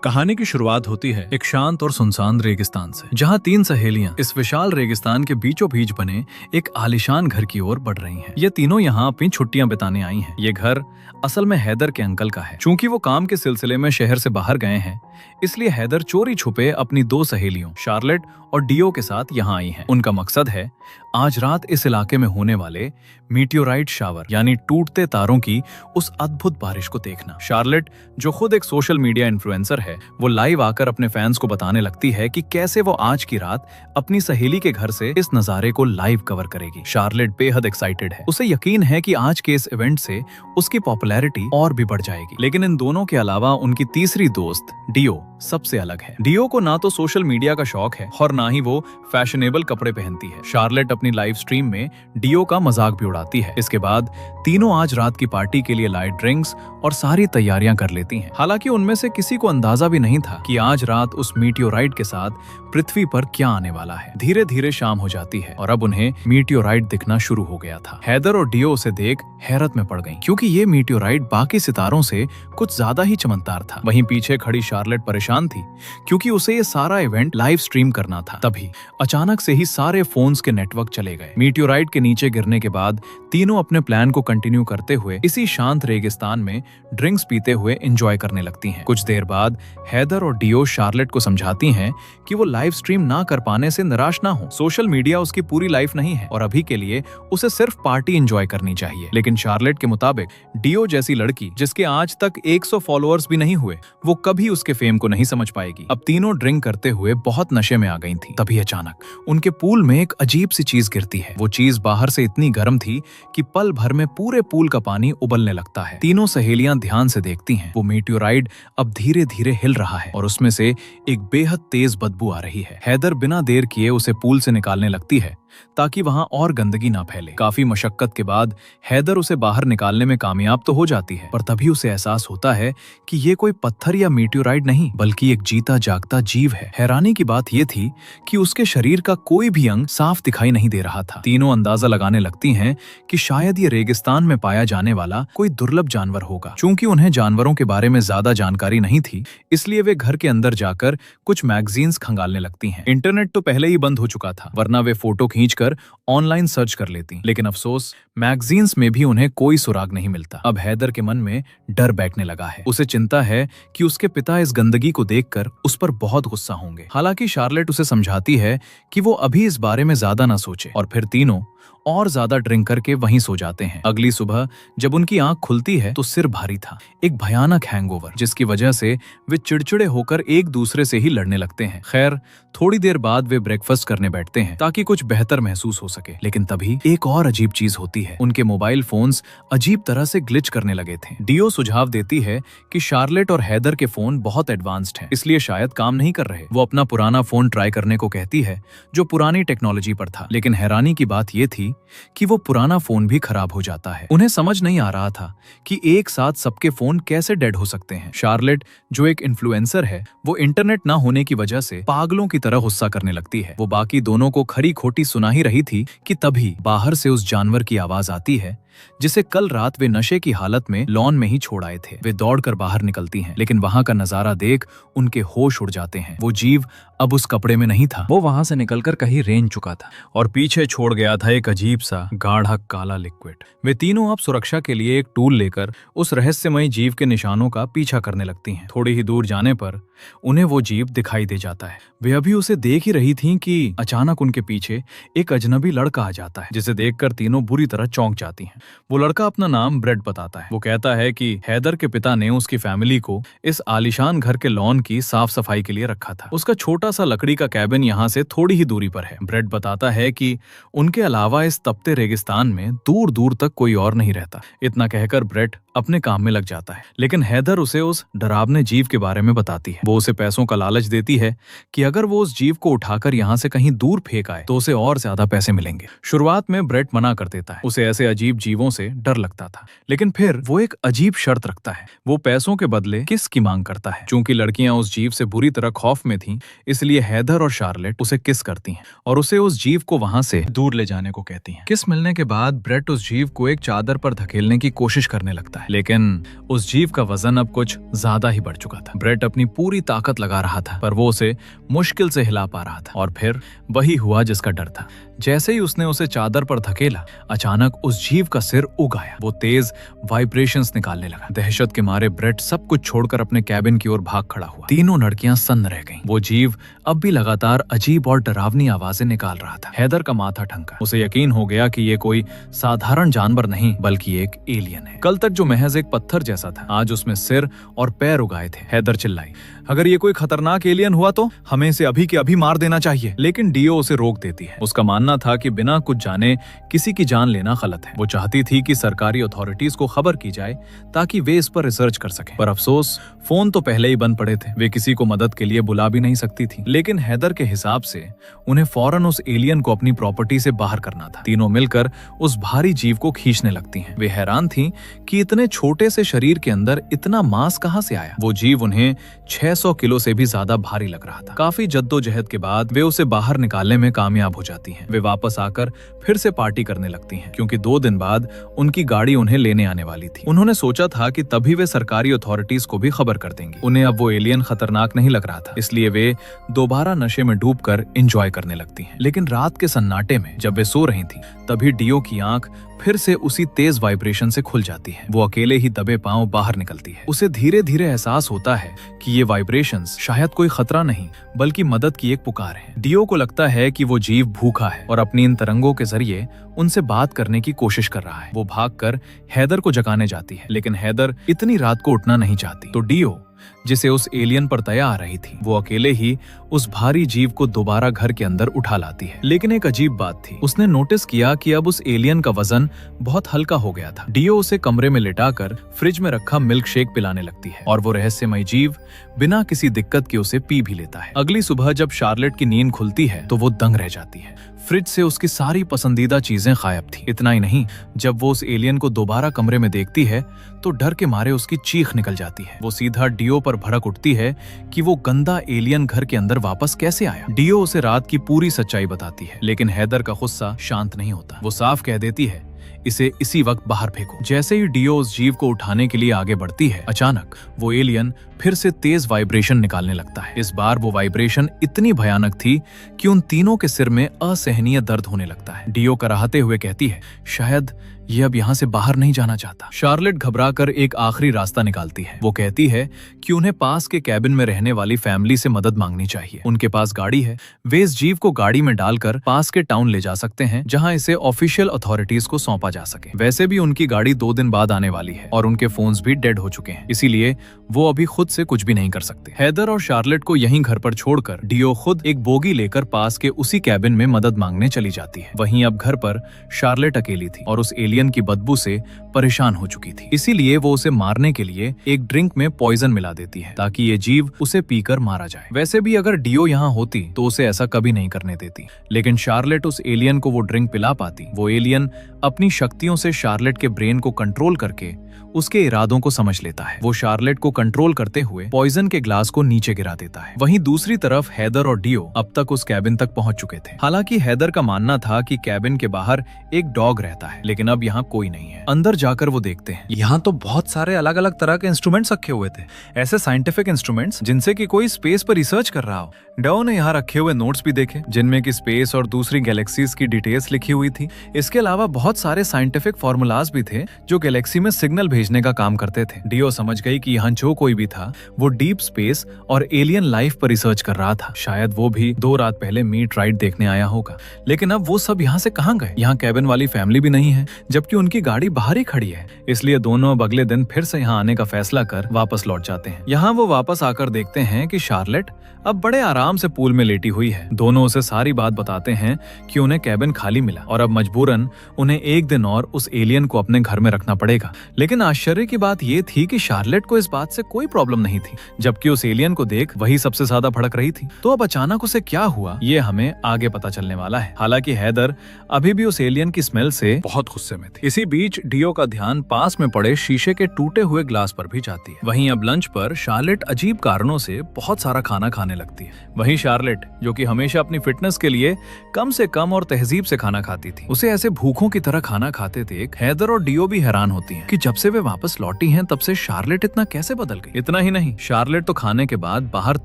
कहानी की शुरुआत होती है एक शांत और सुनसान रेगिस्तान से, जहां तीन सहेलियां इस विशाल रेगिस्तान के बीचों बीच बने एक आलीशान घर की ओर बढ़ रही हैं। ये तीनों यहाँ अपनी छुट्टियां बिताने आई हैं। ये घर असल में हैदर के अंकल का है। चूंकि वो काम के सिलसिले में शहर से बाहर गए हैं, इसलिए हैदर चोरी छुपे अपनी दो सहेलियों शार्लेट और डियो के साथ यहाँ आई हैं। उनका मकसद है आज रात इस इलाके में होने वाले मीटियोराइट शावर यानी टूटते तारों की उस अद्भुत बारिश को देखना। शार्लेट, जो खुद एक सोशल मीडिया इन्फ्लुएंसर है, वो लाइव आकर अपने फैंस को बताने लगती है कि कैसे वो आज की रात अपनी सहेली के घर से इस नजारे को लाइव कवर करेगी। शार्लेट बेहद एक्साइटेड है। उसे यकीन है कि आज के इस इवेंट से उसकी पॉपुलैरिटी और भी बढ़ जाएगी। लेकिन इन दोनों के अलावा उनकी तीसरी दोस्त डियो सबसे अलग है। डियो को ना तो सोशल मीडिया का शौक है और ना ही वो फैशनेबल कपड़े पहनती है। शार्लेट अपनी लाइव स्ट्रीम में डियो का मजाक भी उड़ाती है। इसके बाद तीनों आज रात की पार्टी के लिए लाइट ड्रिंक्स और सारी तैयारियां कर लेती हैं। हालांकि उनमें से किसी को अंदाजा भी नहीं था कि आज रात उस मीटियोराइट के साथ पृथ्वी पर क्या आने वाला है। धीरे धीरे शाम हो जाती है और अब उन्हें मीटियोराइट दिखना शुरू हो गया था। हैदर और डियो उसे देख हैरत में पड़ गईं, क्योंकि ये मीटियोराइट बाकी सितारों से कुछ ज्यादा ही चमकदार था। वहीं पीछे खड़ी शार्लेट परेशान थी, क्योंकि उसे ये सारा इवेंट लाइव स्ट्रीम करना था। तभी अचानक से ही सारे फोन्स के नेटवर्क चले गए। मीटियोराइट के नीचे गिरने के बाद तीनों अपने प्लान को कंटिन्यू करते हुए इसी शांत रेगिस्तान में ड्रिंक्स पीते हुए एंजॉय करने लगती हैं। कुछ देर बाद हैदर और डियो शार्लेट को समझाती हैं कि वो लाइव स्ट्रीम ना कर पाने से निराश ना हो। सोशल मीडिया उसकी पूरी लाइफ नहीं है और अभी के लिए उसे सिर्फ पार्टी एंजॉय करनी चाहिए। लेकिन शार्लेट के मुताबिक डियो जैसी लड़की जिसके आज तक 100 फॉलोअर्स भी नहीं हुए, वो कभी उसके फेम को नहीं समझ पाएगी। अब तीनों ड्रिंक करते हुए बहुत नशे में आ गई थी। तभी अचानक उनके पूल में एक अजीब सी चीज गिरती है। वो चीज बाहर से इतनी गर्म थी कि पल भर में पूरे पूल का पानी उबलने लगता है। तीनों सहेलियां ध्यान से देखती हैं। वो मीटियोराइट अब धीरे धीरे हिल रहा है और उसमें से एक बेहद तेज बदबू आ रही है। हैदर बिना देर किए उसे पूल से निकालने लगती है ताकि वहां और गंदगी ना फैले। काफी मशक्कत के बाद हैदर उसे बाहर निकालने में कामयाब तो हो जाती है, पर तभी उसे एहसास होता है कि ये कोई पत्थर या मीटियोराइट नहीं बल्कि एक जीता जागता जीव है। हैरानी की बात यह थी कि उसके शरीर का कोई भी अंग साफ दिखाई नहीं दे रहा था। तीनों अंदाजा लगाने लगती हैं कि शायद ये रेगिस्तान में पाया जाने वाला कोई दुर्लभ जानवर होगा। चूंकि उन्हें जानवरों के बारे में ज्यादा जानकारी नहीं थी, इसलिए वे घर के अंदर जाकर कुछ मैगजीन्स खंगालने लगती हैं। इंटरनेट तो पहले ही बंद हो चुका था, वरना वे फोटो खींचकर ऑनलाइन सर्च कर लेती। लेकिन अफसोस, मैगजीन्स में भी उन्हें कोई सुराग नहीं मिलता। अब हैदर के मन में डर बैठने लगा है। उसे चिंता है कि उसके पिता इस गंदगी को देखकर उस पर बहुत गुस्सा होंगे। हालांकि शार्लेट उसे समझाती है कि वो अभी इस बारे में ज्यादा ना सोचे और फिर तीनों और ज्यादा ड्रिंक करके वहीं सो जाते हैं। अगली सुबह जब उनकी आंख खुलती है तो सिर भारी था, एक भयानक हैंगओवर, जिसकी वजह से वे चिड़चिड़े होकर एक दूसरे से ही लड़ने लगते हैं। खैर, थोड़ी देर बाद वे ब्रेकफास्ट करने बैठते हैं ताकि कुछ बेहतर महसूस हो सके। लेकिन तभी एक और अजीब चीज होती है। उनके मोबाइल फोन्स अजीब तरह से ग्लिच करने लगे थे। डियो सुझाव देती है कि शार्लेट और हैदर के फोन बहुत एडवांस्ड हैं, इसलिए शायद काम नहीं कर रहे। वो अपना पुराना फोन ट्राई करने को कहती है जो पुरानी टेक्नोलॉजी पर था। लेकिन हैरानी की बात यह थी कि वो पुराना फोन भी खराब हो जाता है। उन्हें समझ नहीं आ रहा था कि एक साथ सबके फोन कैसे डेड हो सकते हैं। शार्लेट, जो एक इन्फ्लुएंसर है, वो इंटरनेट ना होने की वजह से पागलों की तरह गुस्सा करने लगती है। वो बाकी दोनों को खरी खोटी सुना ही रही थी कि तभी बाहर से उस जानवर की आवाज आती है जिसे कल रात वे नशे की हालत में लॉन में ही छोड़ आए थे। वे दौड़कर बाहर निकलती हैं, लेकिन वहां का नजारा देख उनके होश उड़ जाते हैं। वो जीव अब उस कपड़े में नहीं था। वो वहां से निकलकर कहीं रेंग चुका था और पीछे छोड़ गया था एक अजीब सा गाढ़ा काला लिक्विड। वे तीनों अब सुरक्षा के लिए एक टूल लेकर उस रहस्यमयी जीव के निशानों का पीछा करने लगती हैं। थोड़ी ही दूर जाने पर उन्हें वो जीव दिखाई दे जाता है। वे अभी उसे देख ही रही थीं कि अचानक उनके पीछे एक अजनबी लड़का आ जाता है, जिसे देखकर तीनों बुरी तरह चौंक जाती हैं। वो लड़का अपना नाम ब्रेड बताता है। वो कहता है कि हैदर के पिता ने उसकी फैमिली को इस आलीशान घर के लॉन की साफ सफाई के लिए रखा था। उसका छोटा सा लकड़ी का कैबिन यहाँ से थोड़ी ही दूरी पर है। ब्रेड बताता है कि उनके अलावा इस तपते रेगिस्तान में दूर दूर तक कोई और नहीं रहता। इतना कहकर ब्रेड अपने काम में लग जाता है। लेकिन हैदर उसे उस डरावने जीव के बारे में बताती है। वो उसे पैसों का लालच देती है कि अगर वो उस जीव को उठाकर यहाँ से कहीं दूर फेंक आए तो उसे और ज्यादा पैसे मिलेंगे। शुरुआत में ब्रेड मना कर देता है। उसे ऐसे अजीब जीवों से डर लगता था। लेकिन फिर वो एक अजीब शर्त रखता है। वो पैसों के बदले किस की मांग करता है। चूंकि लड़कियां उस जीव से बुरी तरह खौफ में थीं, इसलिए हैदर और शार्लेट उसे किस करती हैं और उसे उस जीव को वहां से दूर ले जाने को कहती हैं। किस मिलने के बाद ब्रेट उस जीव को एक चादर पर धकेलने की कोशिश करने लगता है, लेकिन उस जीव का वजन अब कुछ ज्यादा ही बढ़ चुका था। ब्रेट अपनी पूरी ताकत लगा रहा था, पर वो उसे मुश्किल से हिला पा रहा था। और फिर वही हुआ जिसका डर था। जैसे ही उसने उसे चादर पर धकेला, अचानक उस जीव का सिर उग आया। वो तेज वाइब्रेशंस निकालने लगा। दहशत के मारे ब्रेट सब कुछ छोड़कर अपने कैबिन की ओर भाग खड़ा हुआ। तीनों लड़कियां सन्न रह गईं। वो जीव अब भी लगातार अजीब और डरावनी आवाजें निकाल रहा था। हैदर का माथा ठनका। उसे यकीन हो गया कि ये कोई साधारण जानवर नहीं बल्कि एक एलियन है। कल तक जो महज एक पत्थर जैसा था, आज उसमें सिर और पैर उगाए थे। हैदर चिल्लाई, अगर ये कोई खतरनाक एलियन हुआ तो हमें इसे अभी के अभी मार देना चाहिए। लेकिन डियो उसे रोक देती है। उसका मानना था कि बिना कुछ जाने किसी की जान लेना गलत है। वो चाहती थी कि सरकारी अथॉरिटीज को खबर की जाए ताकि वे इस पर रिसर्च कर सकें। पर अफसोस, फोन तो पहले ही बंद पड़े थे। वे किसी को मदद के लिए बुला भी नहीं सकती थी। लेकिन हैदर के हिसाब से उन्हें फौरन उस एलियन को अपनी प्रॉपर्टी से बाहर करना था। तीनों मिलकर उस भारी जीव को खींचने लगती हैं। वे हैरान थीं कि इतने छोटे से शरीर के अंदर इतना मांस कहां से आया। वो जीव उन्हें 600 किलो से भी ज्यादा भारी लग रहा था। काफी जद्दोजहद के बाद वे उसे बाहर निकालने में कामयाब हो जाती हैं। वे वापस आकर फिर से पार्टी करने लगती हैं, क्योंकि 2 दिन बाद उनकी गाड़ी उन्हें लेने आने वाली थी। उन्होंने सोचा था कि तभी वे सरकारी अथॉरिटीज को भी खबर कर देंगे। उन्हें अब वो एलियन खतरनाक नहीं लग रहा था, इसलिए वे दोबारा नशे में डूबकर एंजॉय करने लगती हैं। लेकिन रात के सन्नाटे में जब वे सो रही थी, तभी डियो की आंख फिर से उसी तेज वाइब्रेशन से खुल जाती है। वो अकेले ही दबे पांव बाहर निकलती है। उसे धीरे धीरे एहसास होता है कि ये वाइब्रेशंस शायद कोई खतरा नहीं बल्कि मदद की एक पुकार है। डियो को लगता है कि वो जीव भूखा है और अपनी इन तरंगों के जरिए उनसे बात करने की कोशिश कर रहा है। वो भागकर हैदर को जगाने जाती है, लेकिन हैदर इतनी रात को उठना नहीं चाहती। तो डियो, जिसे उस एलियन पर दया आ रही थी, वो अकेले ही उस भारी जीव को दोबारा घर के अंदर उठा लाती है। लेकिन एक अजीब बात थी। उसने नोटिस किया कि अब उस एलियन का वजन बहुत हल्का हो गया था। डियो उसे कमरे में लिटाकर फ्रिज में रखा मिल्क शेक पिलाने लगती है और वो रहस्यमय जीव बिना किसी दिक्कत के उसे पी भी लेता है। अगली सुबह जब शार्लेट की नींद खुलती है तो वो दंग रह जाती है। फ्रिज से उसकी सारी पसंदीदा चीजें गायब थी। इतना ही नहीं, जब वो उस एलियन को दोबारा कमरे में देखती है तो डर के मारे उसकी चीख निकल जाती है। वो सीधा डियो पर भड़क उठती है कि वो गंदा एलियन घर के अंदर वापस कैसे आया। डियो उसे रात की पूरी सच्चाई बताती है, लेकिन हैदर का गुस्सा शांत नहीं होता। वो साफ कह देती है, इसे इसी वक्त बाहर फेंको। जैसे ही डियो उस जीव को उठाने के लिए आगे बढ़ती है, अचानक वो एलियन फिर से तेज वाइब्रेशन निकालने लगता है। इस बार वो वाइब्रेशन इतनी भयानक थी कि उन तीनों के सिर में असहनीय दर्द होने लगता है। डियो कराहते हुए कहती है, शायद ये अब यहाँ से बाहर नहीं जाना चाहता। शार्लेट घबराकर एक आखिरी रास्ता निकालती है। वो कहती है कि उन्हें पास के कैबिन में रहने वाली फैमिली से मदद मांगनी चाहिए। उनके पास गाड़ी है, वे इस जीव को गाड़ी में डालकर पास के टाउन ले जा सकते हैं, जहाँ इसे ऑफिशियल अथॉरिटीज को सौंपा जा सके। वैसे भी उनकी गाड़ी 2 दिन बाद आने वाली है और उनके फोन्स भी डेड हो चुके हैं, इसीलिए वो अभी खुद से कुछ भी नहीं कर सकते। हैदर और शार्लेट को यहीं घर पर छोड़कर डियो खुद एक बोगी लेकर पास के उसी कैबिन में मदद मांगने चली जाती है। वहीं अब घर पर शार्लेट अकेली थी और उस एलियन की बदबू से परेशान हो चुकी थी। इसीलिए वो उसे मारने के लिए एक ड्रिंक में पॉइजन मिला देती है ताकि ये जीव उसे पीकर मारा जाए। वैसे भी अगर डियो यहाँ होती तो उसे ऐसा कभी नहीं करने देती, लेकिन शार्लेट उस एलियन को वो ड्रिंक पिला पाती। वो एलियन अपनी शक्तियों से शार्लेट के ब्रेन को कंट्रोल करके उसके इरादों को समझ लेता है। वो शार्लेट को कंट्रोल करते हुए पॉइजन के ग्लास को नीचे गिरा देता है। वहीं दूसरी तरफ हैदर और डियो अब तक उस कैबिन तक पहुंच चुके थे। हालांकि हैदर का मानना था कि कैबिन के बाहर एक डॉग रहता है, लेकिन अब यहाँ कोई नहीं है। अंदर जाकर वो देखते हैं, यहाँ तो बहुत सारे अलग अलग तरह के इंस्ट्रूमेंट्स रखे हुए थे, ऐसे साइंटिफिक इंस्ट्रूमेंट्स जिनसे कि कोई स्पेस पर रिसर्च कर रहा हो। डॉ ने यहाँ रखे हुए नोट्स भी देखे, जिनमें कि स्पेस और दूसरी गैलेक्सीज की डिटेल्स लिखी हुई थी। इसके अलावा बहुत सारे साइंटिफिक फॉर्मूलाज भी थे जो गैलेक्सी में सिग्नल भेजने का काम करते थे। डियो समझ गई कि यहाँ जो कोई भी था वो डीप स्पेस और एलियन लाइफ पर रिसर्च कर रहा था। शायद वो भी 2 रात पहले मीट राइड देखने आया होगा, लेकिन अब वो सब यहाँ से कहाँ गए? यहाँ कैबिन वाली फैमिली भी नहीं है, जबकि उनकी गाड़ी बाहर ही खड़ी है। इसलिए दोनों अब अगले दिन फिर से यहाँ आने का फैसला कर वापस लौट जाते हैं। यहाँ वो वापस आकर देखते हैं कि शार्लेट अब बड़े आराम से पूल में लेटी हुई है। दोनों उसे सारी बात बताते हैं कि उन्हें कैबिन खाली मिला और अब मजबूरन उन्हें एक दिन और उस एलियन को अपने घर में रखना पड़ेगा। लेकिन आश्चर्य की बात ये थी कि शार्लेट को इस बात से कोई प्रॉब्लम नहीं थी, जबकि उस एलियन को देख वही सबसे ज्यादा भड़क रही थी। तो अब अचानक उसे क्या हुआ, ये हमें आगे पता चलने वाला है। हालांकि हैदर अभी भी उस एलियन की स्मेल से बहुत गुस्से में में थी। इसी बीच डियो का ध्यान पास में पड़े शीशे के टूटे हुए ग्लास पर भी जाती है। वहीं अब लंच पर शार्लेट अजीब कारणों से बहुत सारा खाना खाने लगती है। वहीं शार्लेट, जो कि हमेशा अपनी फिटनेस के लिए कम से कम और तहजीब से खाना खाती थी, उसे ऐसे भूखों की तरह खाना खाते देख हैदर और डियो भी हैरान होती हैं कि जब से वे वापस लौटी हैं तब से शार्लेट इतना कैसे बदल गई। इतना ही नहीं, शार्लेट तो खाने के बाद बाहर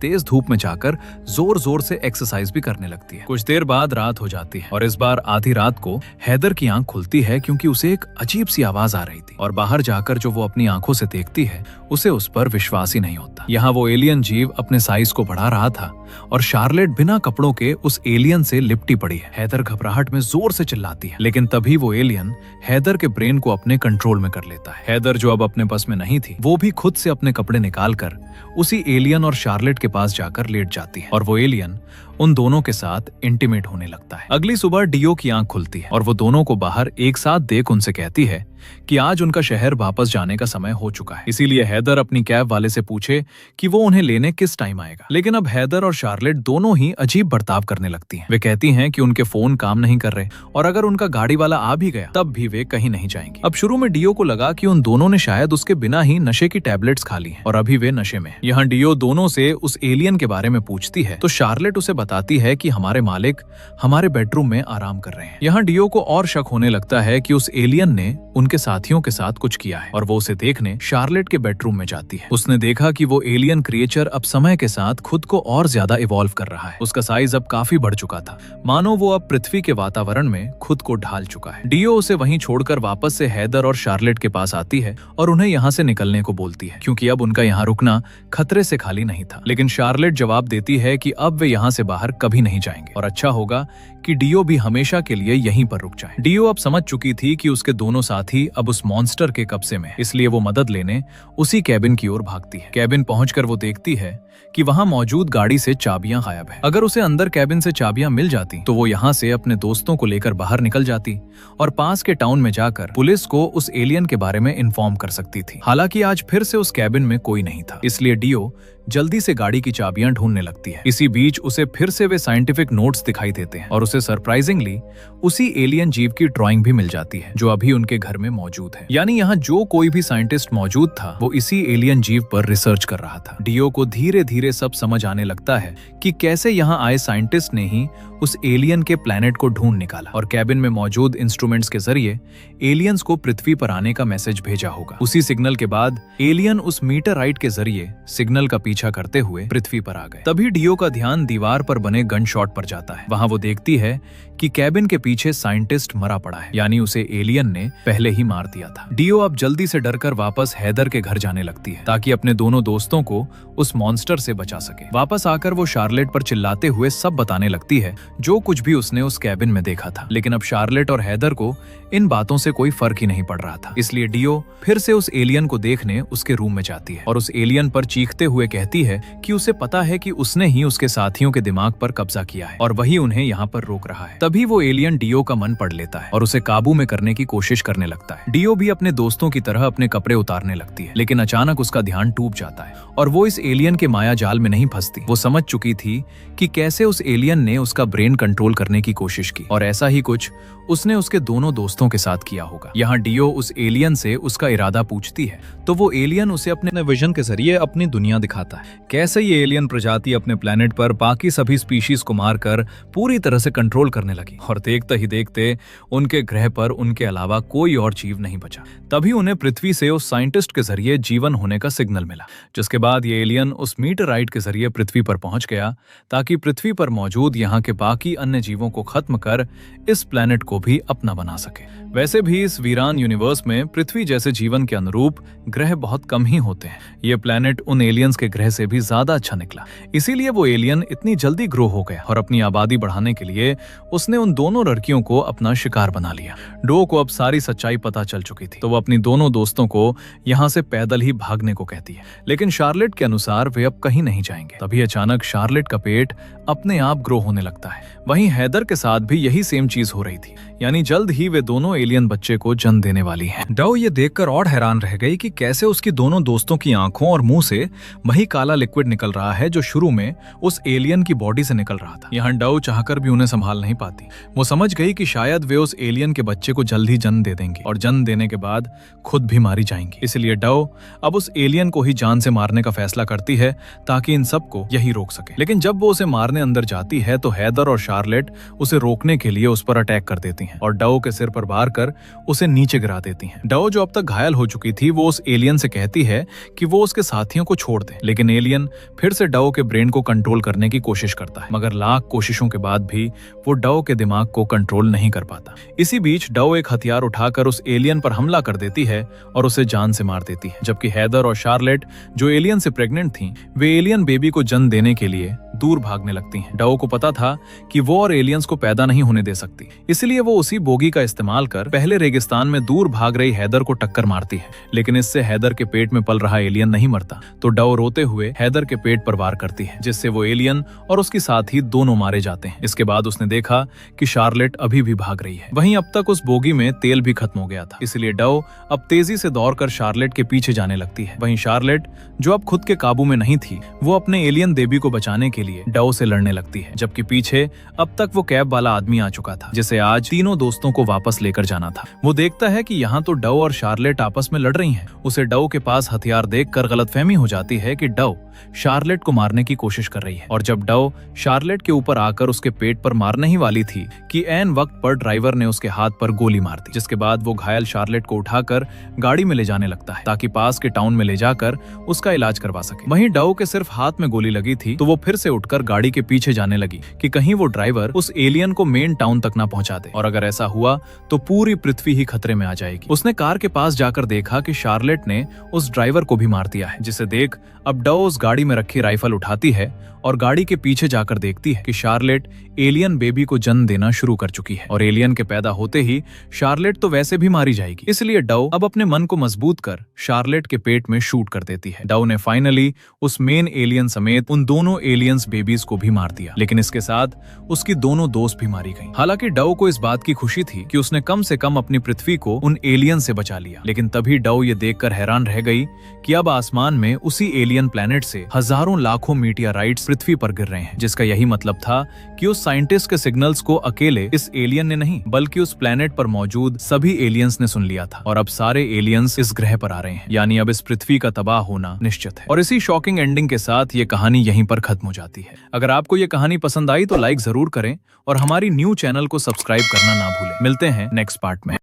तेज धूप में जाकर जोर जोर से एक्सरसाइज भी करने लगती है। कुछ देर बाद रात हो जाती है और इस बार आधी रात को हैदर की आंख खुलती है क्योंकि उसे एक अजीब सी आवाज आ रही थी और बाहर जाकर जो वो अपनी आंखों से देखती है उसे उस पर विश्वास ही नहीं होता। यहाँ वो एलियन जीव अपने साइज को बढ़ा रहा था और शार्लेट बिना कपड़ों के उस एलियन से लिपटी पड़ी है। हैदर घबराहट में जोर से चिल्लाती है, लेकिन तभी वो एलियन हैदर के ब्रेन को अपने कंट्रोल में कर लेता है। हैदर, जो अब अपने बस में नहीं थी, वो भी खुद से अपने कपड़े निकालकर उसी एलियन और शार्लेट के पास जाकर लेट जाती है और वो एलियन उन दोनों के साथ इंटीमेट होने लगता है। अगली सुबह डियो की आंख खुलती है और वो दोनों को बाहर एक साथ देख उनसे कहती है कि आज उनका शहर वापस जाने का समय हो चुका है, इसीलिए हैदर अपनी कैब वाले से पूछे कि वो उन्हें लेने किस टाइम आएगा। लेकिन अब हैदर और शार्लेट दोनों ही अजीब बर्ताव करने लगती हैं। वे कहती हैं कि उनके फोन काम नहीं कर रहे और अगर उनका गाड़ी वाला आ भी गया तब भी वे कहीं नहीं जाएंगी। अब शुरू में डियो को लगा कि उन दोनों ने शायद उसके बिना ही नशे की टैबलेट्स खा ली हैं और अभी वे नशे में। यहाँ डियो दोनों से उस एलियन के बारे में पूछती है तो शार्लेट उसे बताती है कि हमारे मालिक हमारे बेडरूम में आराम कर रहे हैं। यहाँ डियो को और शक होने लगता है कि उस एलियन ने उनके साथियों के साथ कुछ किया है और वो उसे देखने शार्लेट के बेडरूम में जाती है। उसने देखा कि वो एलियन क्रिएचर अब समय के साथ खुद को और ज्यादा इवॉल्व कर रहा है। उसका साइज अब काफी बढ़ चुका था, मानो वो अब पृथ्वी के वातावरण में खुद को ढाल चुका है। डियो उसे वहीं छोड़कर वापस से हैदर और शार्लेट के पास आती है और उन्हें यहाँ से निकलने को बोलती है क्योंकि अब उनका यहाँ रुकना खतरे से खाली नहीं था। लेकिन शार्लेट जवाब देती है कि अब वे यहाँ से बाहर कभी नहीं जाएंगे और अच्छा होगा कि डियो भी हमेशा के लिए यहीं पर रुक जाए। डियो अब समझ चुकी थी कि उसके दोनों साथी अब उस मॉन्स्टर के कब्जे में, इसलिए वो मदद लेने उसी कैबिन की ओर भागती है। कैबिन पहुंचकर वो देखती है कि वहां मौजूद गाड़ी से चाबियां गायब है। अगर उसे अंदर कैबिन से चाबियां मिल जाती तो वो यहाँ से अपने दोस्तों को लेकर बाहर निकल जाती और पास के टाउन में जाकर पुलिस को उस एलियन के बारे में इन्फॉर्म कर सकती थी। हालांकि आज फिर से उस कैबिन में कोई नहीं था, इसलिए डियो जल्दी से गाड़ी की चाबियां ढूंढने लगती है। इसी बीच उसे फिर से वे साइंटिफिक नोट्स दिखाई देते हैं और उसे सरप्राइजिंगली उसी एलियन जीव की ड्राइंग भी मिल जाती है जो अभी उनके घर में मौजूद है। यानी यहाँ जो कोई भी साइंटिस्ट मौजूद था वो इसी एलियन जीव पर रिसर्च कर रहा था। डियो को धीरे धीरे सब समझ आने लगता है कि कैसे यहाँ आए साइंटिस्ट ने ही उस एलियन के प्लैनेट को ढूंढ निकाला और कैबिन में मौजूद इंस्ट्रूमेंट्स के जरिए एलियंस को पृथ्वी पर आने का मैसेज भेजा होगा। उसी सिग्नल के बाद एलियन उस मीटरराइट के जरिए सिग्नल का पीछा करते हुए पृथ्वी पर आ गए। तभी डियो का ध्यान दीवार पर बने गन शॉट पर जाता है। वहां वो देखती है कि कैबिन के पीछे साइंटिस्ट मरा पड़ा है, यानी उसे एलियन ने पहले ही मार दिया था। डियो अब जल्दी से डरकर वापस हैदर के घर जाने लगती है ताकि अपने दोनों दोस्तों को उस मॉन्स्टर से बचा सके। वापस आकर वो शार्लेट पर चिल्लाते हुए सब बताने लगती है जो कुछ भी उसने उस कैबिन में देखा था। लेकिन अब शार्लेट और हैदर को इन बातों से कोई फर्क ही नहीं पड़ रहा था, इसलिए डियो फिर से उस एलियन को देखने उसके रूम में जाती है और उस एलियन पर चीखते हुए कहती है कि उसे पता है कि उसने ही उसके साथियों के दिमाग पर कब्जा किया है और वही उन्हें यहाँ पर रोक रहा है। तभी वो एलियन डियो का मन पढ़ लेता है और उसे काबू में करने की कोशिश करने लगता है। डियो भी अपने दोस्तों की तरह अपने कपड़े उतारने लगती है, लेकिन अचानक उसका ध्यान टूट जाता है और वो इस एलियन के माया जाल में नहीं फंसती। वो समझ चुकी थी कि कैसे उस एलियन ने उसका ब्रेन कंट्रोल करने की कोशिश की और ऐसा ही कुछ उसने उसके दोनों दोस्तों के साथ किया होगा। यहाँ डियो उस एलियन से उसका इरादा पूछती है तो वो एलियन उसे अपने विजन के जरिए अपनी दुनिया दिखाता है। कैसे ये एलियन प्रजाति अपने प्लेनेट पर बाकी सभी स्पीशीज को मारकर पूरी तरह से कंट्रोल करने लगी और देखते ही देखते उनके ग्रह पर उनके अलावा कोई और जीव नहीं बचा। तभी उन्हें पृथ्वी से उस साइंटिस्ट के जरिए जीवन होने का सिग्नल मिला, जिसके बाद ये एलियन उस मीटरराइट के जरिए पृथ्वी पर पहुंच गया ताकि पृथ्वी पर मौजूद यहाँ के बाकी अन्य जीवों को खत्म कर इस प्लेनेट को भी अपना बना सके। वैसे भी इस वीरान यूनिवर्स में पृथ्वी जैसे जीवन के अनुरूप ग्रह बहुत कम ही होते हैं। ये प्लेनेट उन एलियंस के ग्रह से भी ज्यादा अच्छा निकला, इसीलिए वो एलियन इतनी जल्दी ग्रो हो गया और अपनी आबादी बढ़ाने के लिए उसने उन दोनों लड़कियों को अपना शिकार बना लिया। डो को अब सारी सच्चाई पता चल चुकी थी तो वो अपनी दोनों दोस्तों को यहाँ से पैदल ही भागने को कहती है, लेकिन शार्लेट के अनुसार वे अब कहीं नहीं जाएंगे। तभी अचानक शार्लेट का पेट अपने आप ग्रो होने लगता है। वहीं हैदर के साथ भी यही सेम चीज हो रही थी, यानी जल्द ही वे दोनों एलियन बच्चे को जन्म देने वाली हैं। डो ये देखकर और हैरान रह गई कि कैसे उसकी दोनों दोस्तों की आंखों और मुंह से वही काला लिक्विड निकल रहा है जो शुरू में उस एलियन की बॉडी से निकल रहा था। यहाँ डव चाहकर भी उन्हें संभाल नहीं पाती। वो समझ गई कि शायद वे उस एलियन के बच्चे को जल्द ही जन्म दे देंगे और जन्म देने के बाद खुद भी मारी जाएंगी। इसलिए डव अब उस एलियन को ही जान से मारने का फैसला करती है ताकि इन सबको यही रोक सके। लेकिन जब वो उसे मारने अंदर जाती है तो हैदर और शार्लेट उसे रोकने के लिए उस पर अटैक कर देती हैं और डव के सिर पर वार कर उसे नीचे गिरा देती हैं। डव जो अब तक घायल हो चुकी थी वो उस एलियन से कहती है कि वो उसके साथियों को छोड़ दे, लेकिन एलियन फिर से डव के ब्रेन को कंट्रोल करने की कोशिश करता है, मगर लाख कोशिशों के बाद भी वो डव के दिमाग को कंट्रोल नहीं कर पाता। इसी बीच डव एक हथियार उठाकर उस एलियन पर हमला कर देती है और उसे जान से मार देती है, जबकि हैदर और शार्लेट जो एलियन से प्रेग्नेंट थीं, वे एलियन बेबी को जन्म देने के लिए दूर भागने लगती हैं। डव को पता था कि वो और एलियंस को पैदा नहीं होने दे सकती, इसलिए वो उसी बोगी का इस्तेमाल कर पहले रेगिस्तान में दूर भाग रही हैदर को टक्कर मारती है। लेकिन इससे हैदर के पेट में पल रहा एलियन नहीं मरता, तो डव रोते हुए हैदर के पेट पर वार करती है, जिससे वो एलियन और उसकी साथी दोनों मारे जाते हैं। इसके बाद उसने देखा कि शार्लेट अभी भी भाग रही है। वहीं अब तक उस बोगी में तेल भी खत्म हो गया था, इसलिए डव अब तेजी से दौड़कर शार्लेट के पीछे जाने लगती है। वहीं शार्लेट जो अब खुद के काबू में नहीं थी, वो अपने एलियन बेबी को बचाने के लिए डव से लड़ने लगती है, जबकि पीछे अब तक वो कैब वाला आदमी आ चुका था, जिसे आज तीनों दोस्तों को वापस लेकर जाना था। वो देखता है कि यहाँ तो डव और शार्लेट आपस में लड़ रही हैं। उसे डव के पास हथियार देखकर गलतफहमी हो जाती है कि डव शार्लेट को मारने की कोशिश कर रही है, और जब डव शार्लेट के ऊपर आकर उसके पेट पर मारने ही वाली थी कि ऐन वक्त पर ड्राइवर ने उसके हाथ पर गोली मार दी, जिसके बाद वो घायल शार्लेट को उठाकर गाड़ी में ले जाने लगता है ताकि पास के टाउन में ले जाकर उसका इलाज करवा सके। वहीं डव के सिर्फ हाथ में गोली लगी थी, तो वो फिर से उठकर गाड़ी के पीछे जाने लगी कि कहीं वो ड्राइवर उस एलियन को मेन टाउन तक ना पहुंचा दे, और अगर ऐसा हुआ तो पूरी पृथ्वी ही खतरे में आ जाएगी। उसने कार के पास जाकर देखा कि शार्लेट ने उस ड्राइवर को भी मार दिया है, जिसे देख अब डव उस गाड़ी में रखी राइफल उठाती है और गाड़ी के पीछे जाकर देखती है कि शार्लेट एलियन बेबी को जन्म देना शुरू कर चुकी है, और एलियन के पैदा होते ही शार्लेट तो वैसे भी मारी जाएगी। इसलिए डव अब अपने मन को मजबूत कर शार्लेट के पेट में शूट कर देती है। डव ने फाइनली उस मेन एलियन समेत उन दोनों एलियंस बेबीज को भी मार दिया, लेकिन इसके साथ उसकी दोनों दोस्त भी मारी गई। हालांकि डव को इस बात की खुशी थी कि उसने कम से कम अपनी पृथ्वी को उन एलियन से बचा लिया, लेकिन तभी डव ये देखकर हैरान रह गई कि अब आसमान में उसी एलियन प्लेनेट से हजारों लाखों मीटियोराइट्स पृथ्वी पर गिर रहे हैं, जिसका यही मतलब था कि उस साइंटिस्ट के सिग्नल्स को अकेले इस एलियन ने नहीं बल्कि उस प्लेनेट पर मौजूद सभी एलियंस ने सुन लिया था, और अब सारे एलियंस इस ग्रह पर आ रहे हैं, यानी अब इस पृथ्वी का तबाह होना निश्चित है। और इसी शॉकिंग एंडिंग के साथ ये कहानी यहीं पर खत्म हो जाती है। अगर आपको ये कहानी पसंद आई तो लाइक जरूर करें और हमारी न्यू चैनल को सब्सक्राइब करना ना भूलें। मिलते हैं नेक्स्ट पार्ट में।